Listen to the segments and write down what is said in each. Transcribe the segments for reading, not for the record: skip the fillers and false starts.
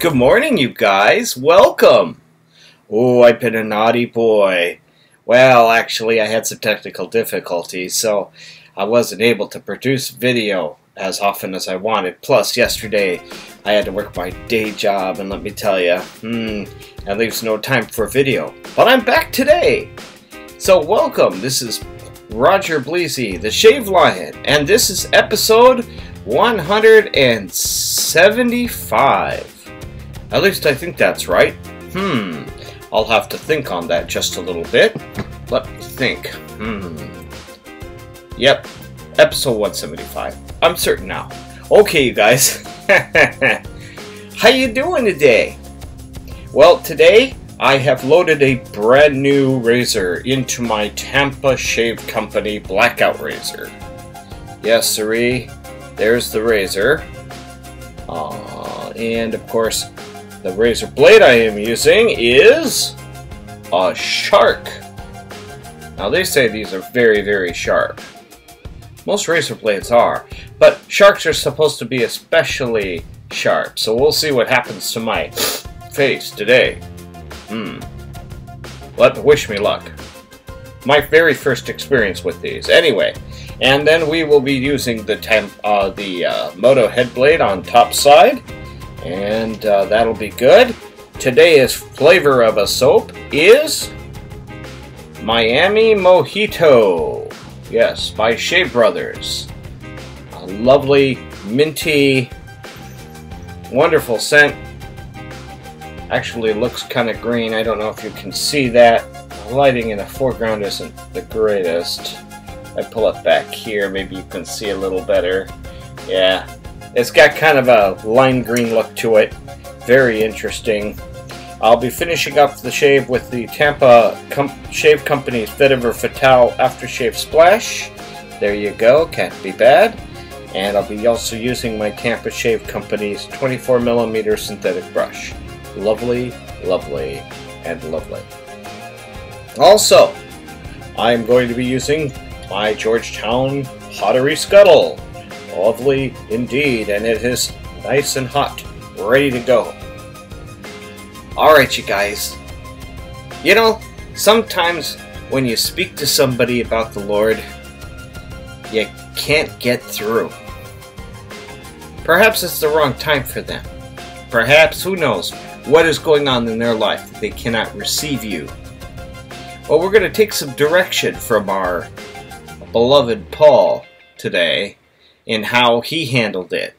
Good morning, you guys. Welcome. Oh, I've been a naughty boy. Well, actually, I had some technical difficulties, so I wasn't able to produce video as often as I wanted. Plus, yesterday, I had to work my day job, and let me tell you, that leaves no time for video. But I'm back today. So, welcome. This is Roger Bleasy, the Shave Lion, and this is episode 175. At least I think that's right. I'll have to think on that just a little bit. Let me think. Yep, episode 175. I'm certain now. Okay, you guys. How you doing today? Well, today I have loaded a brand new razor into my Tampa Shave Company Blackout razor. Yes, siree. There's the razor. And of course, the razor blade I am using is a shark. Now they say these are very, very sharp. Most razor blades are, but sharks are supposed to be especially sharp. So we'll see what happens to my face today. Wish me luck. My very first experience with these. Anyway, and then we will be using the Moto head blade on top side. And that'll be good. Today's flavor of a soap is Miami Mojito. Yes, by Shave Brothers. A lovely, minty, wonderful scent. Actually looks kind of green. I don't know if you can see that. The lighting in the foreground isn't the greatest. I pull it back here. Maybe you can see a little better. Yeah. It's got kind of a lime green look to it. Very interesting. I'll be finishing up the shave with the Tampa Shave Company's Vetiver Aftershave Splash. There you go. Can't be bad. And I'll be also using my Tampa Shave Company's 24mm synthetic brush. Lovely, lovely, and lovely. Also, I'm going to be using my Georgetown Pottery Scuttle. Lovely indeed, and it is nice and hot, ready to go. Alright, you guys. You know, sometimes when you speak to somebody about the Lord, you can't get through. Perhaps it's the wrong time for them. Perhaps, who knows, what is going on in their life that they cannot receive you. Well, we're going to take some direction from our beloved Paul today in how he handled it.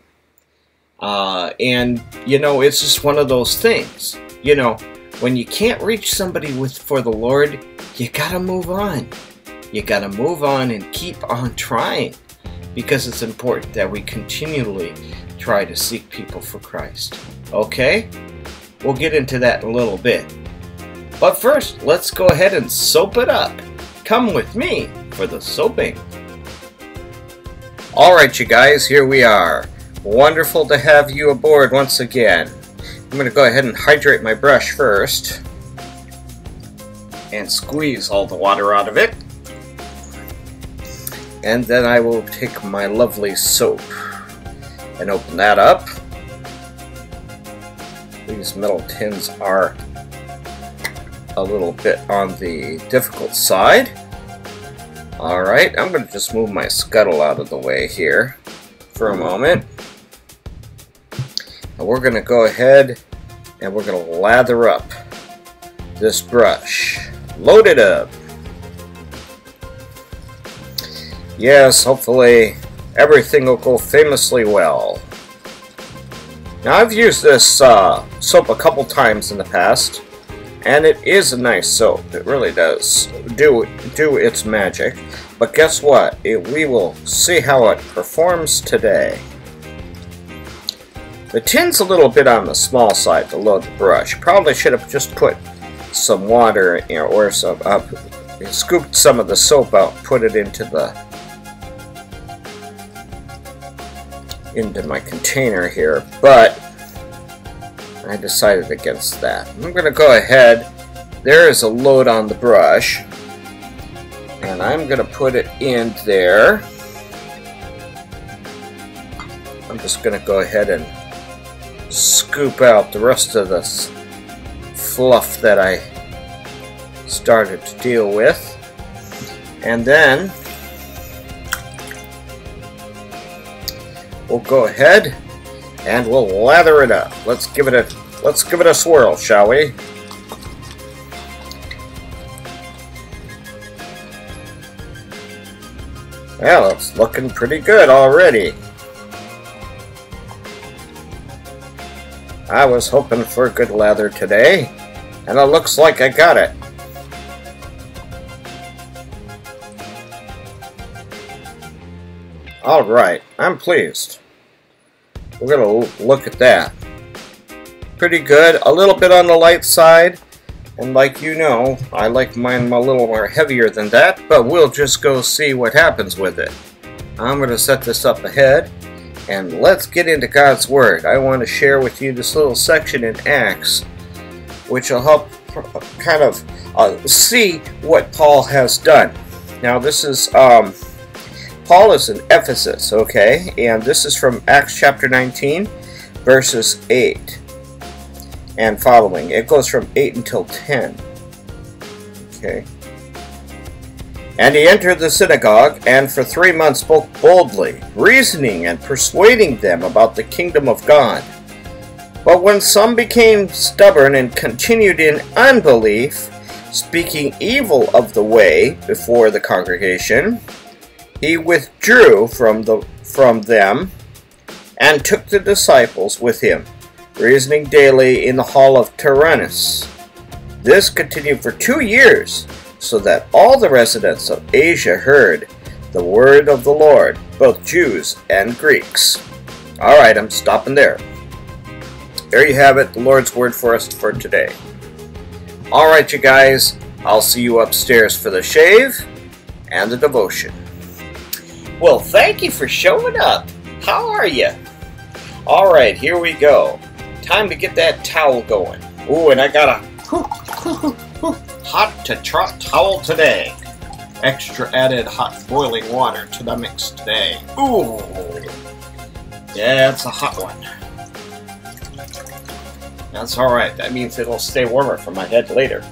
And, you know, it's just one of those things. You know, when you can't reach somebody for the Lord, you gotta move on. You gotta move on and keep on trying. Because it's important that we continually try to seek people for Christ. Okay? We'll get into that in a little bit. But first, let's go ahead and soap it up. Come with me for the soaping. Alright, you guys, here we are. Wonderful to have you aboard once again. I'm going to go ahead and hydrate my brush first. And squeeze all the water out of it. And then I will take my lovely soap and open that up. These metal tins are a little bit on the difficult side. Alright, I'm going to just move my scuttle out of the way here for a moment. And we're going to go ahead and we're going to lather up this brush. Load it up. Yes, hopefully everything will go famously well. Now, I've used this soap a couple times in the past. And it is a nice soap. It really does do its magic. But guess what? We will see how it performs today. The tin's a little bit on the small side to load the brush. Probably should have just put some water, or some scooped some of the soap out, put it into my container here. But I decided against that. I'm going to go ahead. There is a load on the brush. And I'm going to put it in there. I'm just going to go ahead and scoop out the rest of this fluff that I started to deal with. And then we'll go ahead and we'll lather it up. Let's give it a swirl, shall we? Well, it's looking pretty good already. I was hoping for a good lather today, and it looks like I got it. Alright, I'm pleased. We're going to look at that. Pretty good, a little bit on the light side, and like you know, I like mine a little more heavier than that, but we'll just go see what happens with it. I'm going to set this up ahead, and let's get into God's Word. I want to share with you this little section in Acts, which will help kind of see what Paul has done. Now this is, Paul is in Ephesus, okay, and this is from Acts chapter 19, verses 8 and following. It goes from 8 until 10, okay. And he entered the synagogue, and for 3 months spoke boldly, reasoning and persuading them about the kingdom of God. But when some became stubborn and continued in unbelief, speaking evil of the way before the congregation, he withdrew from them and took the disciples with him, reasoning daily in the hall of Tyrannus. This continued for 2 years, so that all the residents of Asia heard the word of the Lord, both Jews and Greeks. Alright, I'm stopping there. There you have it, the Lord's word for us for today. Alright, you guys, I'll see you upstairs for the shave and the devotion. Well, thank you for showing up. How are you? Alright, here we go. Time to get that towel going. Ooh, and I got a hot to trot towel today. Extra added hot boiling water to the mix today. Ooh, yeah, it's a hot one. That's alright. That means it'll stay warmer for my head later.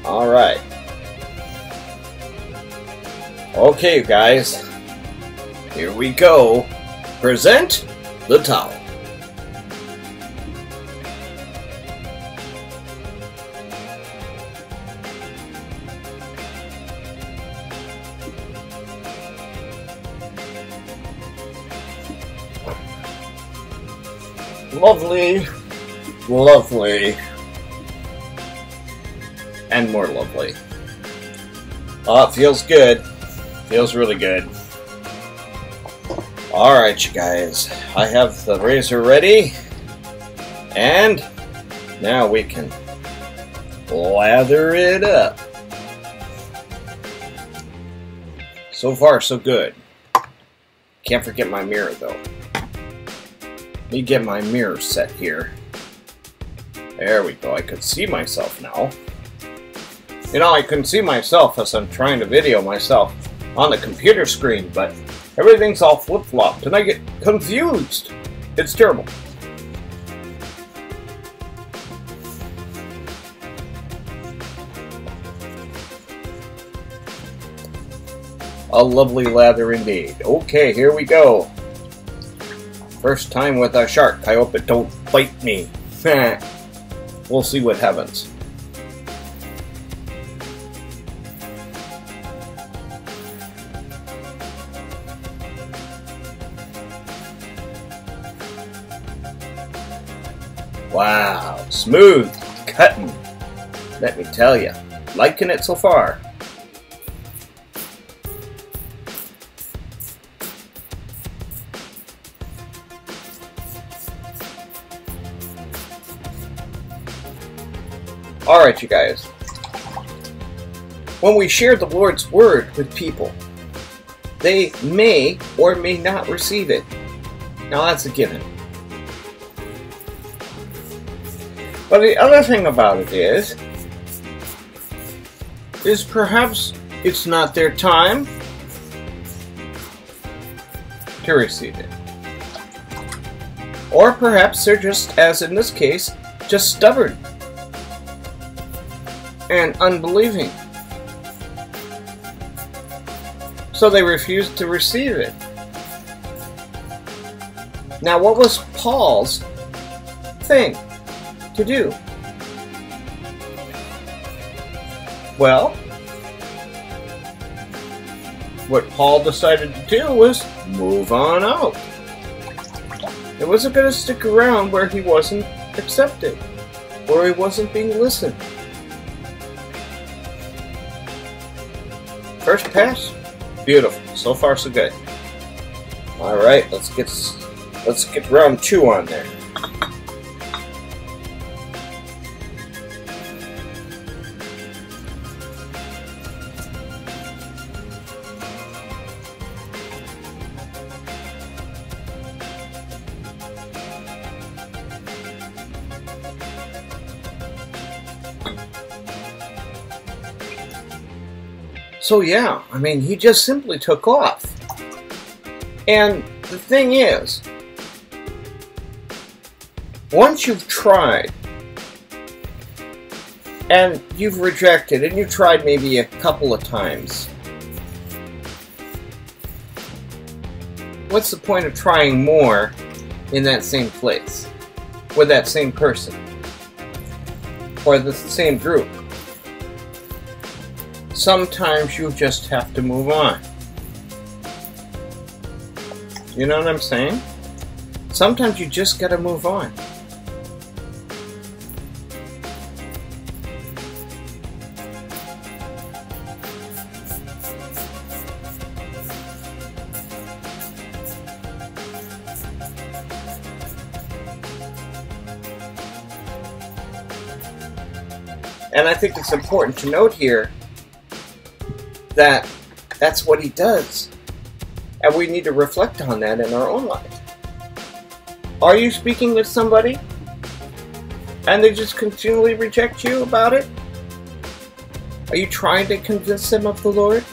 Alright. Okay, you guys. Here we go. Present the towel. Lovely, lovely, and more lovely. Oh, it feels good. Feels really good. Alright, you guys. I have the razor ready. And now we can lather it up. So far, so good. Can't forget my mirror, though. Let me get my mirror set here. There we go. I can see myself now. You know, I can see myself as I'm trying to video myself on the computer screen, but everything's all flip-flopped and I get confused. It's terrible. A lovely lather indeed. Okay, here we go. First time with a shark. I hope it don't bite me. We'll see what happens. Wow, smooth cutting. Let me tell you, liking it so far. Alright, you guys. When we share the Lord's Word with people, they may or may not receive it. Now that's a given. But the other thing about it is perhaps it's not their time to receive it. Or perhaps they're just, as in this case, just stubborn and unbelieving. So they refused to receive it. Now, what was Paul's thing to do? Well, what Paul decided to do was move on out. He wasn't going to stick around where he wasn't accepted, where he wasn't being listened. First pass, beautiful. So far, so good. All right, let's get round 2 on there. So yeah, I mean, he just simply took off. And the thing is, once you've tried, and you've rejected, and you tried maybe a couple of times, what's the point of trying more in that same place, with that same person, or the same group? Sometimes you just have to move on. You know what I'm saying? Sometimes you just gotta move on. And I think it's important to note here that that's what he does. And we need to reflect on that in our own life. Are you speaking with somebody and they just continually reject you about it? Are you trying to convince them of the Lord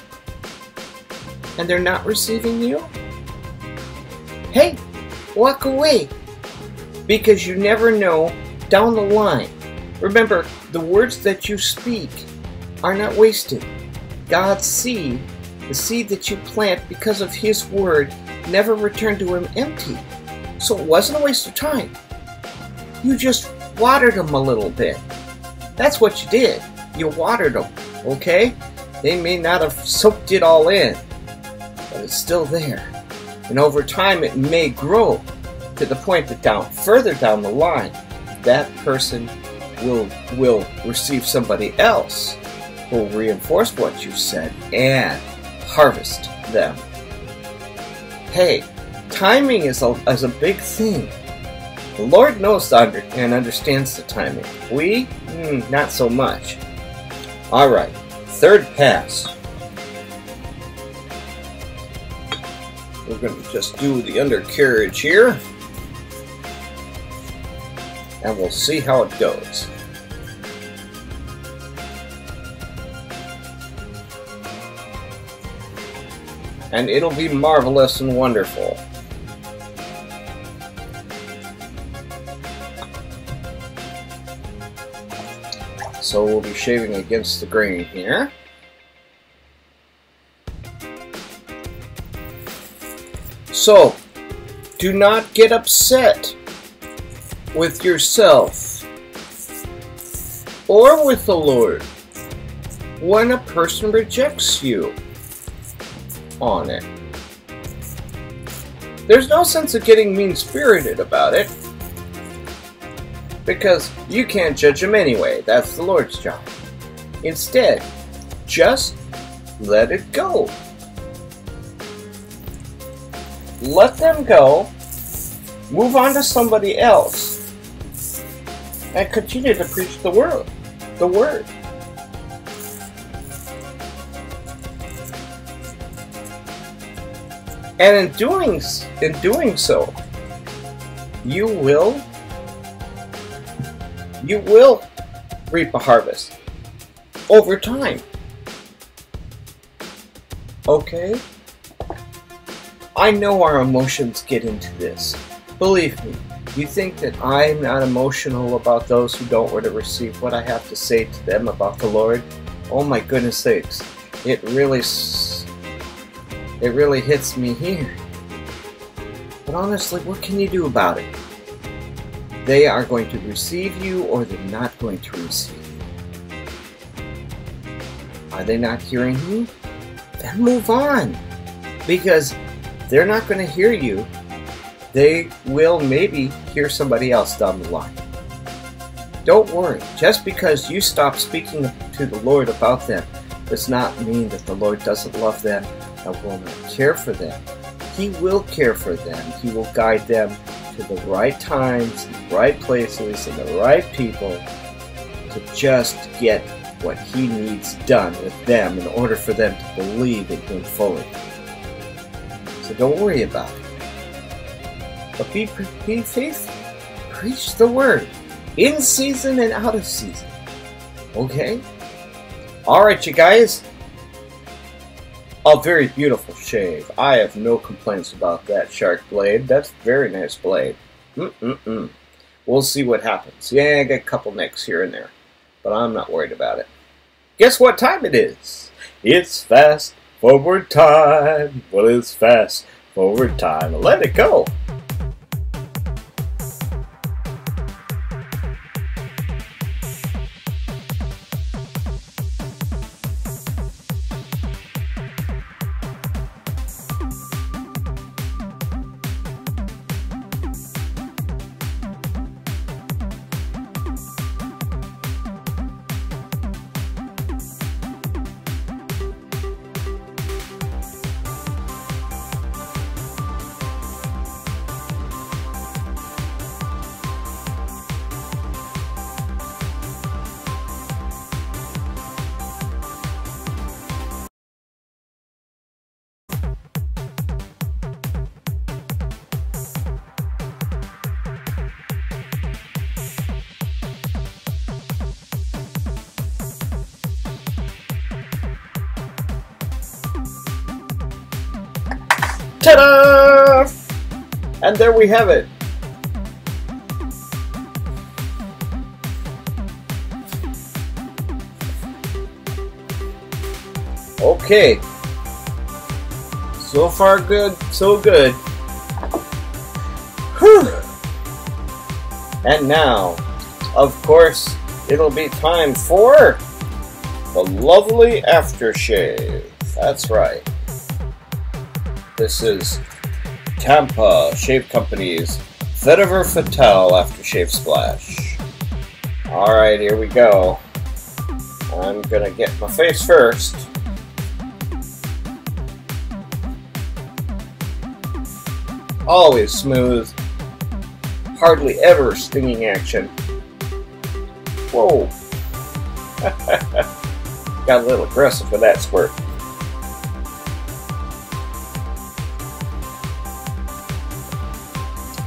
and they're not receiving you? Hey, walk away, because you never know down the line. Remember, the words that you speak are not wasted. God's seed, the seed that you plant because of His word, never returned to Him empty. So it wasn't a waste of time. You just watered them a little bit. That's what you did. You watered them, okay? They may not have soaked it all in, but it's still there. And over time it may grow to the point that further down the line, that person will receive somebody else who will reinforce what you said and harvest them. Hey, timing is a big thing. The Lord knows and understands the timing. We, not so much. Alright, third pass. We're going to just do the undercarriage here, and we'll see how it goes. And it'll be marvelous and wonderful. So we'll be shaving against the grain here. So, do not get upset with yourself or with the Lord when a person rejects you on it. There's no sense of getting mean-spirited about it, because you can't judge them anyway. That's the Lord's job. Instead, just let it go. Let them go, move on to somebody else, and continue to preach the word. And in doing so, you will reap a harvest over time. Okay? I know our emotions get into this. Believe me, You think that I'm not emotional about those who don't want to receive what I have to say to them about the Lord? Oh my goodness sakes. It really hits me here. But honestly, what can you do about it? They are going to receive you or they're not going to receive you. Are they not hearing you? Then move on. Because they're not going to hear you. They will maybe hear somebody else down the line. Don't worry. Just because you stop speaking to the Lord about them does not mean that the Lord doesn't love them and will not care for them. He will care for them. He will guide them to the right times, the right places, and the right people to just get what He needs done with them in order for them to believe in Him fully. So don't worry about it. But be faithful. Preach the Word. In season and out of season. Okay? Alright, you guys. A very beautiful shave. I have no complaints about that shark blade. That's a very nice blade. We'll see what happens. Yeah, I got a couple nicks here and there. But I'm not worried about it. Guess what time it is? It's fast forward time. Well, it's fast forward time. Let it go. Ta-da! And there we have it. Okay. So far good, so good. Whew. And now, of course, it'll be time for the lovely aftershave. That's right. This is Tampa Shave Company's Vetiver Aftershave Splash. Alright, here we go. I'm gonna get my face first. Always smooth. Hardly ever stinging action. Whoa. Got a little aggressive with that squirt.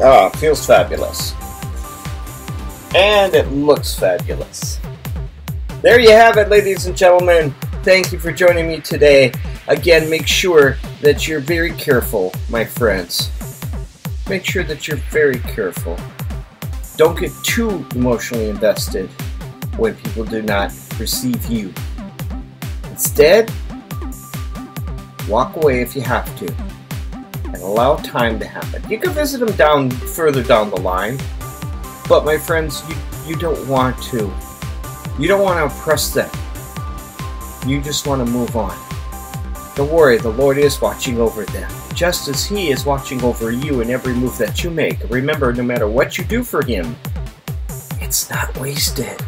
Ah, feels fabulous. And it looks fabulous. There you have it, ladies and gentlemen. Thank you for joining me today. Again, make sure that you're very careful, my friends. Make sure that you're very careful. Don't get too emotionally invested when people do not receive you. Instead, walk away if you have to. And allow time to happen. You can visit them further down the line, but my friends, you don't want to. You don't want to oppress them. You just want to move on. Don't worry, the Lord is watching over them, just as He is watching over you in every move that you make. Remember, no matter what you do for Him, it's not wasted.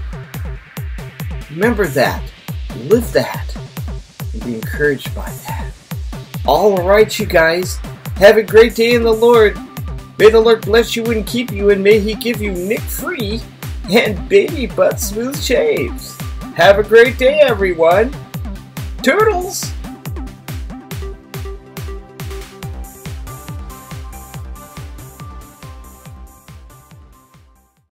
Remember that. Live that. And be encouraged by that. Alright, you guys. Have a great day in the Lord. May the Lord bless you and keep you, and may He give you nick-free and baby butt smooth shaves. Have a great day, everyone. Toodles!